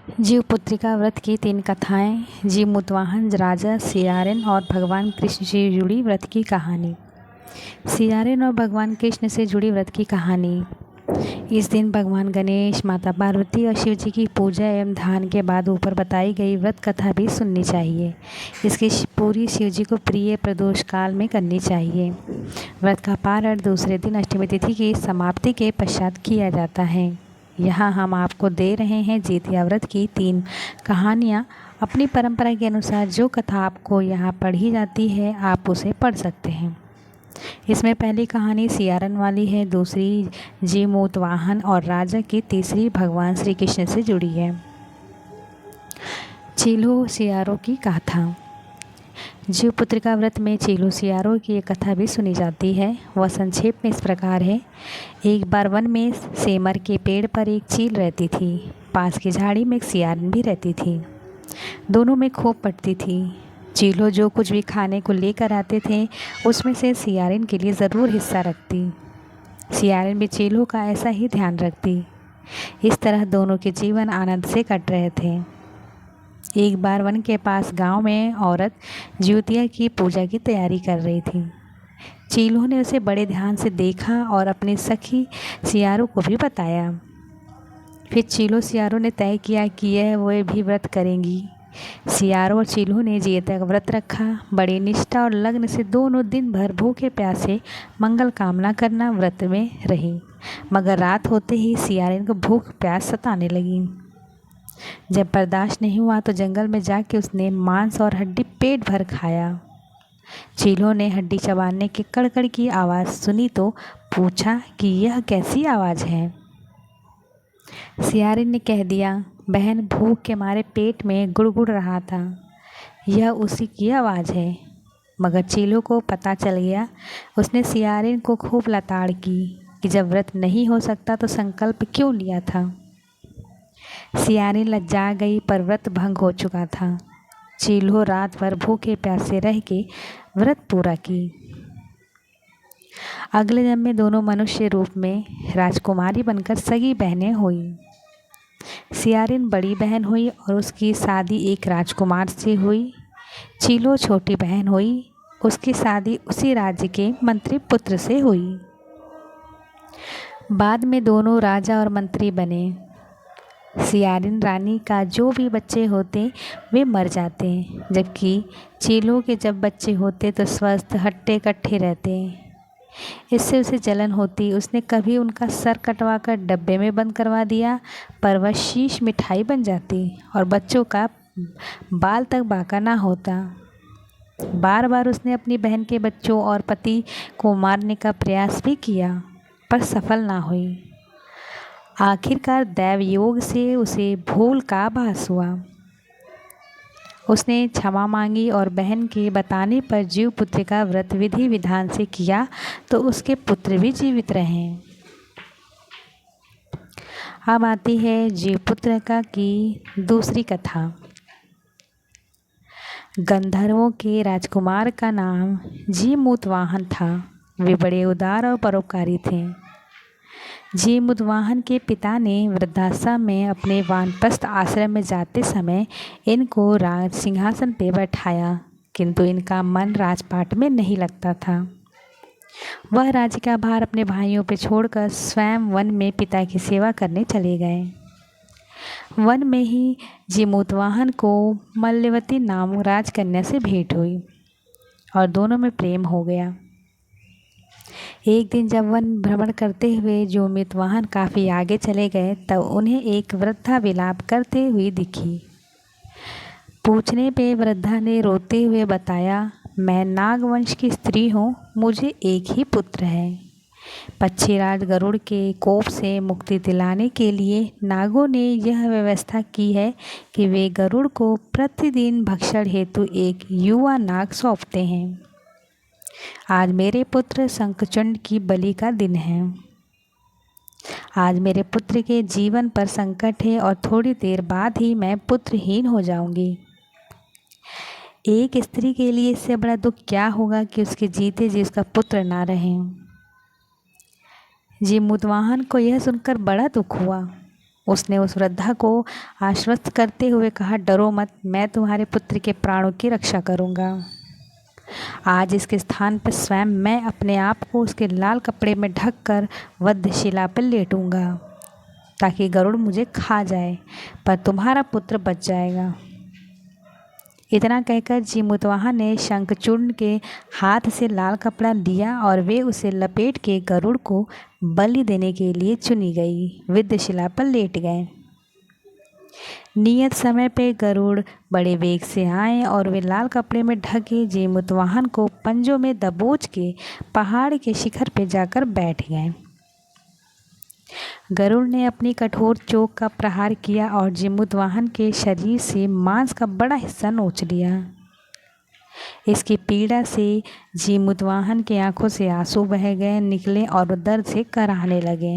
जीवपुत्रिका व्रत की 3 कथाएँ। जीवमुतवाहन, राजा सियारिन और भगवान कृष्ण से जुड़ी व्रत की कहानी। सियारिन और भगवान कृष्ण से जुड़ी व्रत की कहानी। इस दिन भगवान गणेश, माता पार्वती और शिव जी की पूजा एवं ध्यान के बाद ऊपर बताई गई व्रत कथा भी सुननी चाहिए। इसकी पूरी शिव जी को प्रिय प्रदोष काल में करनी चाहिए। व्रत का पारण दूसरे दिन अष्टमी तिथि की समाप्ति के पश्चात किया जाता है। यहाँ हम आपको दे रहे हैं जितिया व्रत की 3 कहानियाँ। अपनी परंपरा के अनुसार जो कथा आपको यहाँ पढ़ी जाती है आप उसे पढ़ सकते हैं। इसमें पहली कहानी सियारन वाली है, दूसरी जीवमुतवाहन और राजा की, तीसरी भगवान श्री कृष्ण से जुड़ी है। चीलो सियारों की कथा। जीवपुत्रिका व्रत में चीलो सियारों की एक कथा भी सुनी जाती है। वह संक्षेप में इस प्रकार है। एक बार वन में सेमर के पेड़ पर एक चील रहती थी। पास की झाड़ी में एक सियारिन भी रहती थी। दोनों में खूब पटती थी। चीलो जो कुछ भी खाने को लेकर आते थे उसमें से सियारिन के लिए ज़रूर हिस्सा रखती। सियारिन भी चीलो का ऐसा ही ध्यान रखती। इस तरह दोनों के जीवन आनंद से कट रहे थे। एक बार वन के पास गांव में औरत ज्योतिया की पूजा की तैयारी कर रही थी। चीलो ने उसे बड़े ध्यान से देखा और अपनी सखी सियारों को भी बताया। फिर चीलो सियारों ने तय किया कि वे भी व्रत करेंगी। सियारों और चीलो ने जियता का व्रत रखा। बड़ी निष्ठा और लगन से दोनों दिन भर भूखे प्यासे मंगल कामना करना व्रत में रही। मगर रात होते ही सियारिन को भूख प्यास सताने लगी। जब बर्दाश्त नहीं हुआ तो जंगल में जाके उसने मांस और हड्डी पेट भर खाया। चीलो ने हड्डी चबाने की कड़कड़ की आवाज़ सुनी तो पूछा कि यह कैसी आवाज़ है। सियारिन ने कह दिया, बहन, भूख के मारे पेट में गुड़गुड़ रहा था, यह उसी की आवाज़ है। मगर चीलो को पता चल गया। उसने सियारिन को खूब लताड़ की कि जब व्रत नहीं हो सकता तो संकल्प क्यों लिया था। सियारिन लज्जा गई, पर व्रत भंग हो चुका था। चीलो रात भर भूखे प्यासे रह के व्रत पूरा की। अगले जन्म में दोनों मनुष्य रूप में राजकुमारी बनकर सगी बहनें हुई। सियारिन बड़ी बहन हुई और उसकी शादी एक राजकुमार से हुई। चीलो छोटी बहन हुई, उसकी शादी उसी राज्य के मंत्री पुत्र से हुई। बाद में दोनों राजा और मंत्री बने। सियारिन रानी का जो भी बच्चे होते वे मर जाते, जबकि चीलो के जब बच्चे होते तो स्वस्थ हट्टे कट्ठे रहते। इससे उसे जलन होती। उसने कभी उनका सर कटवा कर डब्बे में बंद करवा दिया, पर वह शीश मिठाई बन जाती और बच्चों का बाल तक बाका ना होता। बार बार उसने अपनी बहन के बच्चों और पति को मारने का प्रयास भी किया, पर सफल ना हुई। आखिरकार दैव योग से उसे भूल का आभास हुआ। उसने क्षमा मांगी और बहन के बताने पर जीवपुत्रिका व्रत विधि विधान से किया तो उसके पुत्र भी जीवित रहे। अब आती है जीवपुत्रिका की दूसरी कथा। गंधर्वों के राजकुमार का नाम जीवमुतवाहन था। वे बड़े उदार और परोपकारी थे। जीवमुतवाहन के पिता ने वृद्धाश्रम में अपने वानप्रस्थ आश्रम में जाते समय इनको राज सिंहासन पर बैठाया, किंतु इनका मन राजपाट में नहीं लगता था। वह राज्य का भार अपने भाइयों पर छोड़कर स्वयं वन में पिता की सेवा करने चले गए। वन में ही जीवमुतवाहन को मल्लवती नाम राजकन्या से भेंट हुई और दोनों में प्रेम हो गया। एक दिन जब वन भ्रमण करते हुए जीवमुतवाहन काफ़ी आगे चले गए तब उन्हें एक वृद्धा विलाप करते हुए दिखी। पूछने पे वृद्धा ने रोते हुए बताया, मैं नागवंश की स्त्री हूँ, मुझे एक ही पुत्र है। पक्षीराज गरुड़ के कोप से मुक्ति दिलाने के लिए नागों ने यह व्यवस्था की है कि वे गरुड़ को प्रतिदिन भक्षण हेतु एक युवा नाग सौंपते हैं। आज मेरे पुत्र शंखचूंड की बलि का दिन है। आज मेरे पुत्र के जीवन पर संकट है और थोड़ी देर बाद ही मैं पुत्रहीन हो जाऊंगी। एक स्त्री के लिए इससे बड़ा दुख क्या होगा कि उसके जीते जी उसका पुत्र ना रहे। जीवमुतवाहन को यह सुनकर बड़ा दुख हुआ। उसने उस वृद्धा को आश्वस्त करते हुए कहा, डरो मत, मैं तुम्हारे पुत्र के प्राणों की रक्षा करूंगा। आज इसके स्थान पर स्वयं मैं अपने आप को उसके लाल कपड़े में ढककर वधशिला पर लेटूंगा, ताकि गरुड़ मुझे खा जाए, पर तुम्हारा पुत्र बच जाएगा। इतना कहकर जीमूतवाहन ने शंखचूर्ण के हाथ से लाल कपड़ा लिया और वे उसे लपेट के गरुड़ को बलि देने के लिए चुनी गई विद्यशिला पर लेट गए। नियत समय पे गरुड़ बड़े वेग से आए और वे लाल कपड़े में ढके जीमूतवाहन को पंजों में दबोच के पहाड़ के शिखर पे जाकर बैठ गए। गरुड़ ने अपनी कठोर चोंच का प्रहार किया और जीमूतवाहन के शरीर से मांस का बड़ा हिस्सा नोच लिया। इसकी पीड़ा से जीमूतवाहन की आंखों से आंसू बह गए निकले और वो दर्द से कराहने लगे।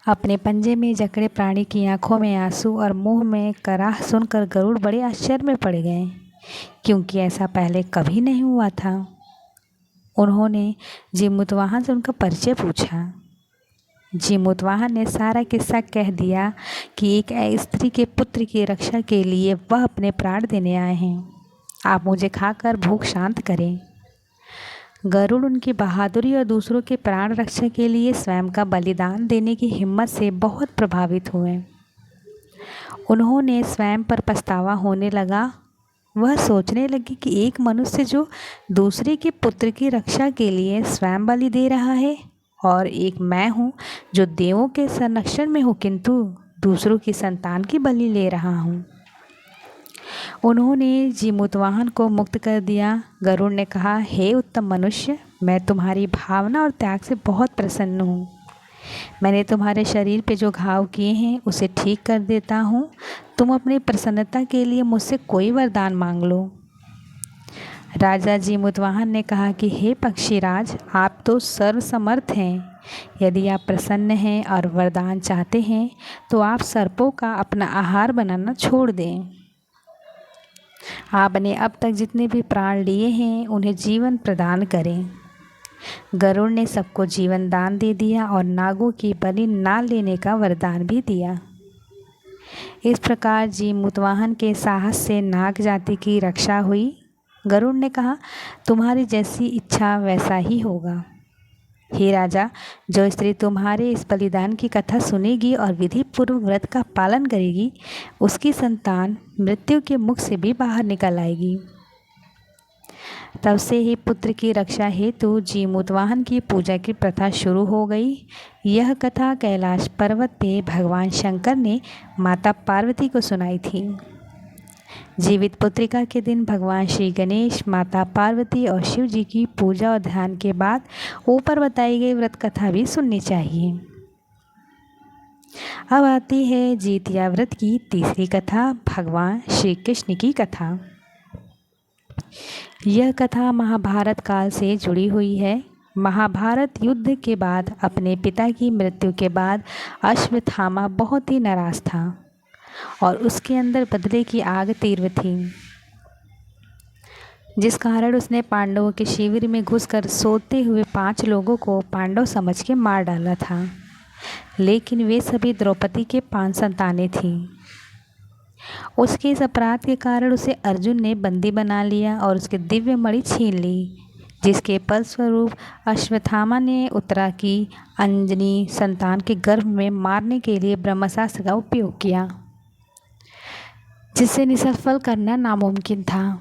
अपने पंजे में जकड़े प्राणी की आंखों में आंसू और मुंह में कराह सुनकर गरुड़ बड़े आश्चर्य में पड़ गए, क्योंकि ऐसा पहले कभी नहीं हुआ था। उन्होंने जीमूतवाहन से उनका परिचय पूछा। जीमूतवाहन ने सारा किस्सा कह दिया कि एक स्त्री के पुत्र की रक्षा के लिए वह अपने प्राण देने आए हैं। आप मुझे खाकर भूख शांत करें। गरुड़ उनकी बहादुरी और दूसरों के प्राण रक्षा के लिए स्वयं का बलिदान देने की हिम्मत से बहुत प्रभावित हुए। उन्होंने स्वयं पर पछतावा होने लगा। वह सोचने लगी कि एक मनुष्य जो दूसरे के पुत्र की रक्षा के लिए स्वयं बलि दे रहा है, और एक मैं हूँ जो देवों के संरक्षण में हूँ किंतु दूसरों की संतान की बलि ले रहा हूँ। उन्होंने जीमूतवाहन को मुक्त कर दिया। गरुड़ ने कहा, हे उत्तम मनुष्य, मैं तुम्हारी भावना और त्याग से बहुत प्रसन्न हूँ। मैंने तुम्हारे शरीर पे जो घाव किए हैं उसे ठीक कर देता हूँ। तुम अपनी प्रसन्नता के लिए मुझसे कोई वरदान मांग लो। राजा जीमूतवाहन ने कहा कि हे पक्षीराज, आप तो सर्वसमर्थ हैं। यदि आप प्रसन्न हैं और वरदान चाहते हैं तो आप सर्पों का अपना आहार बनाना छोड़ दें। आपने अब तक जितने भी प्राण लिए हैं उन्हें जीवन प्रदान करें। गरुड़ ने सबको जीवन दान दे दिया और नागों की बलि ना लेने का वरदान भी दिया। इस प्रकार जीमूतवाहन के साहस से नाग जाति की रक्षा हुई। गरुड़ ने कहा, तुम्हारी जैसी इच्छा वैसा ही होगा। हे राजा, जो स्त्री तुम्हारे इस बलिदान की कथा सुनेगी और विधि पूर्वक व्रत का पालन करेगी, उसकी संतान मृत्यु के मुख से भी बाहर निकल आएगी। तब से ही पुत्र की रक्षा हेतु जीमूतवाहन की पूजा की प्रथा शुरू हो गई। यह कथा कैलाश पर्वत पे भगवान शंकर ने माता पार्वती को सुनाई थी। जीवित पुत्रिका के दिन भगवान श्री गणेश, माता पार्वती और शिव जी की पूजा और ध्यान के बाद ऊपर बताई गई व्रत कथा भी सुननी चाहिए। अब आती है जितिया व्रत की तीसरी कथा, भगवान श्री कृष्ण की कथा। यह कथा महाभारत काल से जुड़ी हुई है। महाभारत युद्ध के बाद अपने पिता की मृत्यु के बाद अश्वत्थामा बहुत ही नाराज था और उसके अंदर बदले की आग तीव्र थी, जिस कारण उसने पांडवों के शिविर में घुसकर सोते हुए 5 लोगों को पांडव समझ के मार डाला था। लेकिन वे सभी द्रौपदी के 5 संतानें थीं। उसके इस अपराध के कारण उसे अर्जुन ने बंदी बना लिया और उसके दिव्य मणि छीन ली, जिसके फलस्वरूप अश्वत्थामा ने उत्तरा की अंजनी संतान के गर्भ में मारने के लिए ब्रह्मास्त्र का उपयोग किया, जिसे निष्फल करना नामुमकिन था।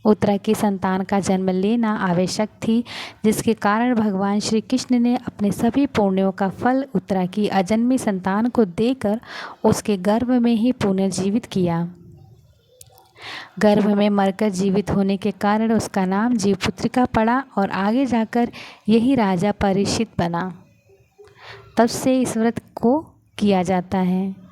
उत्तरा की संतान का जन्म लेना आवश्यक थी, जिसके कारण भगवान श्री कृष्ण ने अपने सभी पुण्यों का फल उत्तरा की अजन्मी संतान को देकर उसके गर्भ में ही पुनर्जीवित किया। गर्भ में मरकर जीवित होने के कारण उसका नाम जीवपुत्रिका पड़ा और आगे जाकर यही राजा परीक्षित बना। तब से इस व्रत को किया जाता है।